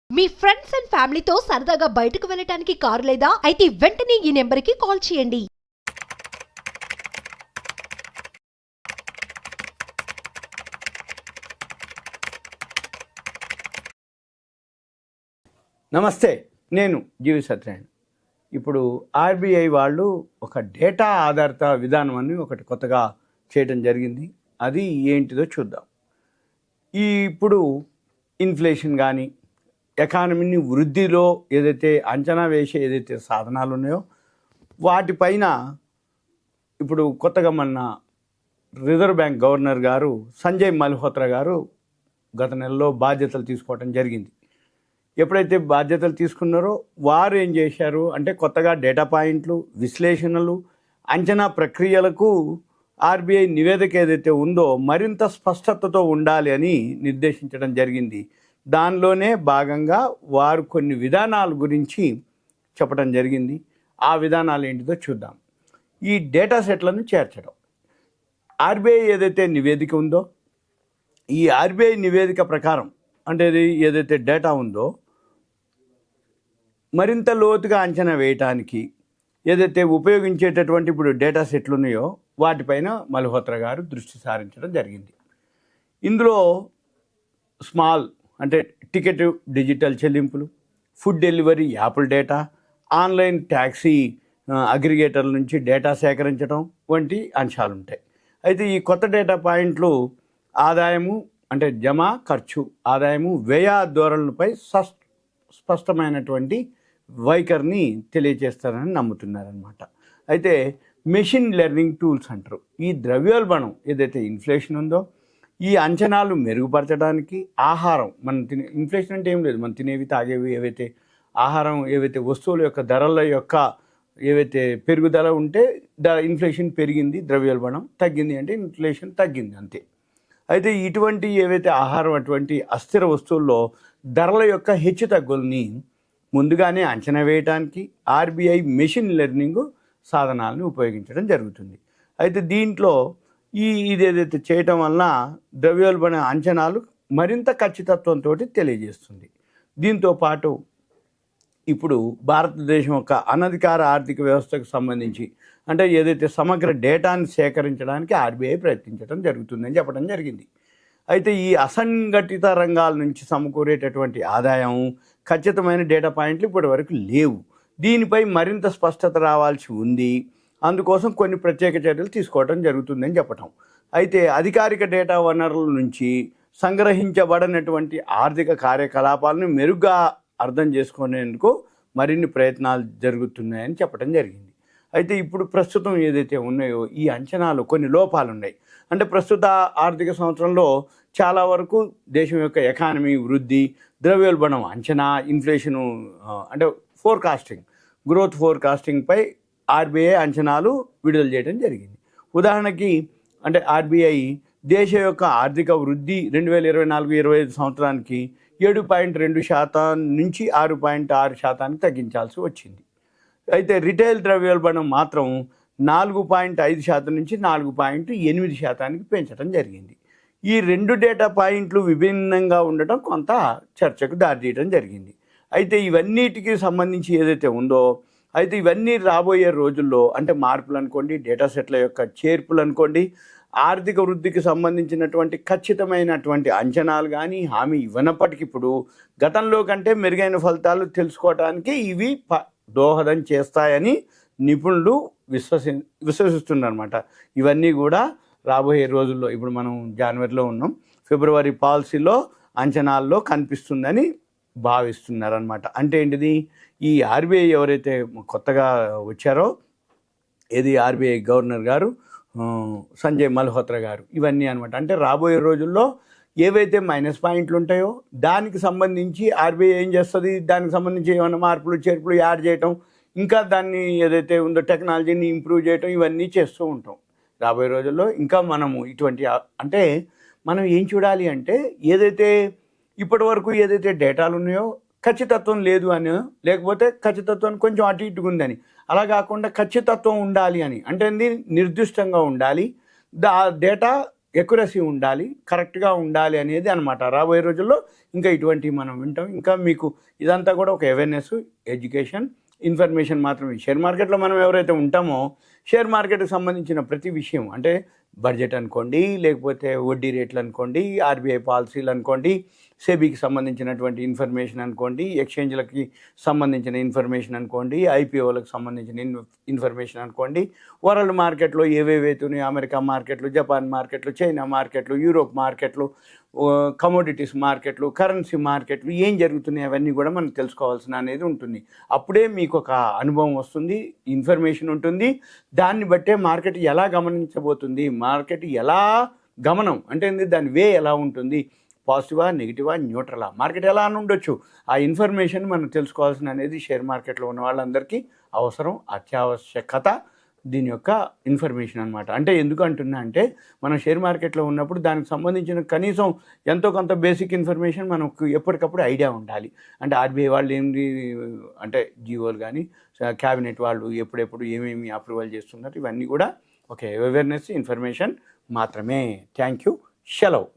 Me friends and ఫ్యామిలీతో సరదాగా బయటకు వెళ్ళటానికి కారు లేదా? అయితే వెంటనే ఈ నెంబర్కి కాల్ చేయండి. నమస్తే, నేను జీవి సత్యనారాయణ. ఇప్పుడు ఆర్బీఐ వాళ్ళు ఒక డేటా ఆధారిత విధానం అని ఒకటి కొత్తగా చేయడం జరిగింది. అది ఏంటిదో చూద్దాం. ఇప్పుడు ఇన్ఫ్లేషన్ కానీ ఎకానమీని వృద్ధిలో ఏదైతే అంచనా వేసే ఏదైతే సాధనాలు ఉన్నాయో వాటిపైన ఇప్పుడు కొత్తగా మన రిజర్వ్ బ్యాంక్ గవర్నర్ గారు సంజయ్ మల్హోత్రా గారు గత నెలలో బాధ్యతలు తీసుకోవడం జరిగింది. ఎప్పుడైతే బాధ్యతలు తీసుకున్నారో వారు ఏం చేశారు అంటే కొత్తగా డేటా పాయింట్లు, విశ్లేషణలు, అంచనా ప్రక్రియలకు ఆర్బీఐ నివేదిక ఏదైతే ఉందో మరింత స్పష్టతతో ఉండాలి అని నిర్దేశించడం జరిగింది. దానిలోనే భాగంగా వారు కొన్ని విధానాల గురించి చెప్పడం జరిగింది. ఆ విధానాలు ఏంటిదో చూద్దాం. ఈ డేటా సెట్లను చేర్చడం, ఆర్బీఐ ఏదైతే నివేదిక ఉందో ఈ ఆర్బీఐ నివేదిక ప్రకారం అంటే ఏదైతే డేటా ఉందో మరింత లోతుగా అంచనా వేయటానికి ఏదైతే ఉపయోగించేటటువంటి ఇప్పుడు డేటా సెట్లు ఉన్నాయో వాటిపైన మల్హోత్రా గారు దృష్టి సారించడం జరిగింది. ఇందులో స్మాల్ అంటే టికెట్ డిజిటల్ చెల్లింపులు, ఫుడ్ డెలివరీ యాప్ల డేటా, ఆన్లైన్ ట్యాక్సీ అగ్రిగేటర్ల నుంచి డేటా సేకరించడం వంటి అంశాలు ఉంటాయి. అయితే ఈ కొత్త డేటా పాయింట్లు ఆదాయము అంటే జమ, ఖర్చు, ఆదాయము, వ్యయ ధోరణులపై స్పష్టమైనటువంటి వైఖరిని తెలియజేస్తారని నమ్ముతున్నారనమాట. అయితే మెషిన్ లెర్నింగ్ టూల్స్ అంటారు. ఈ ద్రవ్యోల్బణం ఏదైతే ఇన్ఫ్లేషన్ ఉందో ఈ అంచనాలు మెరుగుపరచడానికి ఆహారం మనం ఇన్ఫ్లేషన్ అంటే ఏం లేదు, మనం తినేవి తాగేవి ఏవైతే ఆహారం ఏవైతే వస్తువుల యొక్క ధరల యొక్క ఏవైతే పెరుగుదల ఉంటే ఇన్ఫ్లేషన్ పెరిగింది, ద్రవ్యోల్బణం తగ్గింది అంటే ఇన్ఫ్లేషన్ తగ్గింది అంతే. అయితే ఇటువంటి ఏవైతే ఆహారం అటువంటి అస్థిర వస్తువుల్లో ధరల యొక్క హెచ్చు తగ్గుల్ని ముందుగానే అంచనా వేయడానికి ఆర్బీఐ మెషిన్ లెర్నింగ్ సాధనాలను ఉపయోగించడం జరుగుతుంది. అయితే దీంట్లో ఇది ఏదైతే చేయటం వలన ద్రవ్యోల్బణ అంచనాలు మరింత ఖచ్చితత్వంతో తెలియజేస్తుంది. దీంతో పాటు ఇప్పుడు భారతదేశం యొక్క అనధికార ఆర్థిక వ్యవస్థకు సంబంధించి అంటే ఏదైతే సమగ్ర డేటాను సేకరించడానికి ఆర్బీఐ ప్రయత్నించడం జరుగుతుందని చెప్పడం జరిగింది. అయితే ఈ అసంఘటిత రంగాల నుంచి సమకూరేటటువంటి ఆదాయం, ఖచ్చితమైన డేటా పాయింట్లు ఇప్పటి వరకు లేవు. దీనిపై మరింత స్పష్టత రావాల్సి ఉంది. అందుకోసం కొన్ని ప్రత్యేక చర్యలు తీసుకోవడం జరుగుతుందని చెప్పటం. అయితే అధికారిక డేటా వనరుల నుంచి సంగ్రహించబడినటువంటి ఆర్థిక కార్యకలాపాలను మెరుగ్గా అర్థం చేసుకునేందుకు మరిన్ని ప్రయత్నాలు జరుగుతున్నాయని చెప్పడం జరిగింది. అయితే ఇప్పుడు ప్రస్తుతం ఏదైతే ఉన్నాయో ఈ అంచనాలు కొన్ని లోపాలు ఉన్నాయి. అంటే ప్రస్తుత ఆర్థిక సంవత్సరంలో చాలా వరకు దేశం యొక్క ఎకానమీ వృద్ధి, ద్రవ్యోల్బణం అంచనా, ఇన్ఫ్లేషను అంటే ఫోర్కాస్టింగ్, గ్రోత్ ఫోర్కాస్టింగ్పై ఆర్బీఐ అంచనాలు విడుదల చేయడం జరిగింది. ఉదాహరణకి అంటే ఆర్బీఐ దేశ యొక్క ఆర్థిక వృద్ధి 2024-25 సంవత్సరానికి 7.2% నుంచి 6.6% తగ్గించాల్సి వచ్చింది. అయితే రిటైల్ ద్రవ్యోల్బణం మాత్రం 4.5% నుంచి 4.8% పెంచడం జరిగింది. ఈ రెండు డేటా పాయింట్లు విభిన్నంగా ఉండటం కొంత చర్చకు దారితీయడం జరిగింది. అయితే ఇవన్నిటికి సంబంధించి ఏదైతే ఉందో అయితే ఇవన్నీ రాబోయే రోజుల్లో అంటే మార్పులు అనుకోండి, డేటా సెట్ల యొక్క చేర్పులు అనుకోండి, ఆర్థిక వృద్ధికి సంబంధించినటువంటి ఖచ్చితమైనటువంటి అంచనాలు కానీ హామీ ఇవ్వనప్పటికీ ఇప్పుడు గతంలో కంటే మెరుగైన ఫలితాలు తెలుసుకోవడానికి ఇవి దోహదం చేస్తాయని నిపుణులు విశ్వసిస్తున్నారన్నమాట. ఇవన్నీ కూడా రాబోయే రోజుల్లో ఇప్పుడు మనం జనవరిలో ఉన్నాం, ఫిబ్రవరి పాలసీలో అంచనాల్లో కనిపిస్తుందని భావిస్తున్నారనమాట. అంటే ఏంటిది, ఈ ఆర్బీఐ ఎవరైతే కొత్తగా వచ్చారో ఏది ఆర్బీఐ గవర్నర్ గారు సంజయ్ మల్హోత్రా గారు ఇవన్నీ అనమాట. అంటే రాబోయే రోజుల్లో ఏవైతే మైనస్ పాయింట్లు ఉంటాయో దానికి సంబంధించి ఆర్బీఐ ఏం చేస్తుంది, దానికి సంబంధించి ఏమైనా మార్పులు చేర్పులు యాడ్ చేయటం, ఇంకా దాన్ని ఏదైతే ఉందో టెక్నాలజీని ఇంప్రూవ్ చేయటం ఇవన్నీ చేస్తూ ఉంటాం. రాబోయే రోజుల్లో ఇంకా మనము ఇటువంటి అంటే మనం ఏం చూడాలి అంటే ఏదైతే ఇప్పటి వరకు ఏదైతే డేటాలు ఉన్నాయో ఖచ్చితత్వం లేదు అని, లేకపోతే ఖచ్చితత్వం కొంచెం అటు ఇటుగా ఉందని, అలా కాకుండా ఖచ్చితత్వం ఉండాలి అని అంటే నిర్దిష్టంగా ఉండాలి. డేటా ఎక్యురసీ ఉండాలి, కరెక్ట్గా ఉండాలి అనేది అనమాట. రాబోయే రోజుల్లో ఇంకా ఇటువంటివి మనం వింటాం. ఇంకా మీకు ఇదంతా కూడా ఒక అవేర్నెస్, ఎడ్యుకేషన్, ఇన్ఫర్మేషన్ మాత్రమే. షేర్ మార్కెట్లో మనం ఎవరైతే ఉంటామో షేర్ మార్కెట్కి సంబంధించిన ప్రతి విషయం అంటే బడ్జెట్ అనుకోండి, లేకపోతే వడ్డీ రేట్లు అనుకోండి, ఆర్బీఐ పాలసీలు అనుకోండి, సెబీకి సంబంధించినటువంటి ఇన్ఫర్మేషన్ అనుకోండి, ఎక్స్చేంజ్లకి సంబంధించిన ఇన్ఫర్మేషన్ అనుకోండి, ఐపీఓలకు సంబంధించిన ఇన్ఫర్మేషన్ అనుకోండి, వరల్డ్ మార్కెట్లో ఏవేవైతున్నాయో అమెరికా మార్కెట్లు, జపాన్ మార్కెట్లు, చైనా మార్కెట్లు, యూరోప్ మార్కెట్లు, కమోడిటీస్ మార్కెట్లు, కరెన్సీ మార్కెట్లు ఏం జరుగుతున్నాయి అవన్నీ కూడా మనం తెలుసుకోవాల్సిన అనేది ఉంటుంది. అప్పుడే మీకు ఒక అనుభవం వస్తుంది, ఇన్ఫర్మేషన్ ఉంటుంది. దాన్ని బట్టే మార్కెట్ ఎలా గమనించబోతుంది, మార్కెట్ ఎలా గమనం అంటే దాని వే ఎలా ఉంటుంది, పాజిటివా, నెగిటివా, న్యూట్రలా, మార్కెట్ ఎలా అని ఉండొచ్చు. ఆ ఇన్ఫర్మేషన్ మనం తెలుసుకోవాల్సిన అనేది షేర్ మార్కెట్లో ఉన్న వాళ్ళందరికీ అవసరం, అత్యావశ్యకత దీని యొక్క ఇన్ఫర్మేషన్ అనమాట. అంటే ఎందుకు అంటున్నా అంటే మనం షేర్ మార్కెట్లో ఉన్నప్పుడు దానికి సంబంధించిన కనీసం ఎంతో కొంత బేసిక్ ఇన్ఫర్మేషన్ మనకు ఎప్పటికప్పుడు ఐడియా ఉండాలి. అంటే ఆర్బీఐ వాళ్ళు ఏంటి అంటే జీవోలు కానీ క్యాబినెట్ వాళ్ళు ఎప్పుడెప్పుడు ఏమేమి అప్రూవల్ చేస్తున్నారు ఇవన్నీ కూడా ఒక అవేర్నెస్, ఇన్ఫర్మేషన్ మాత్రమే. Thank you. సెలవు.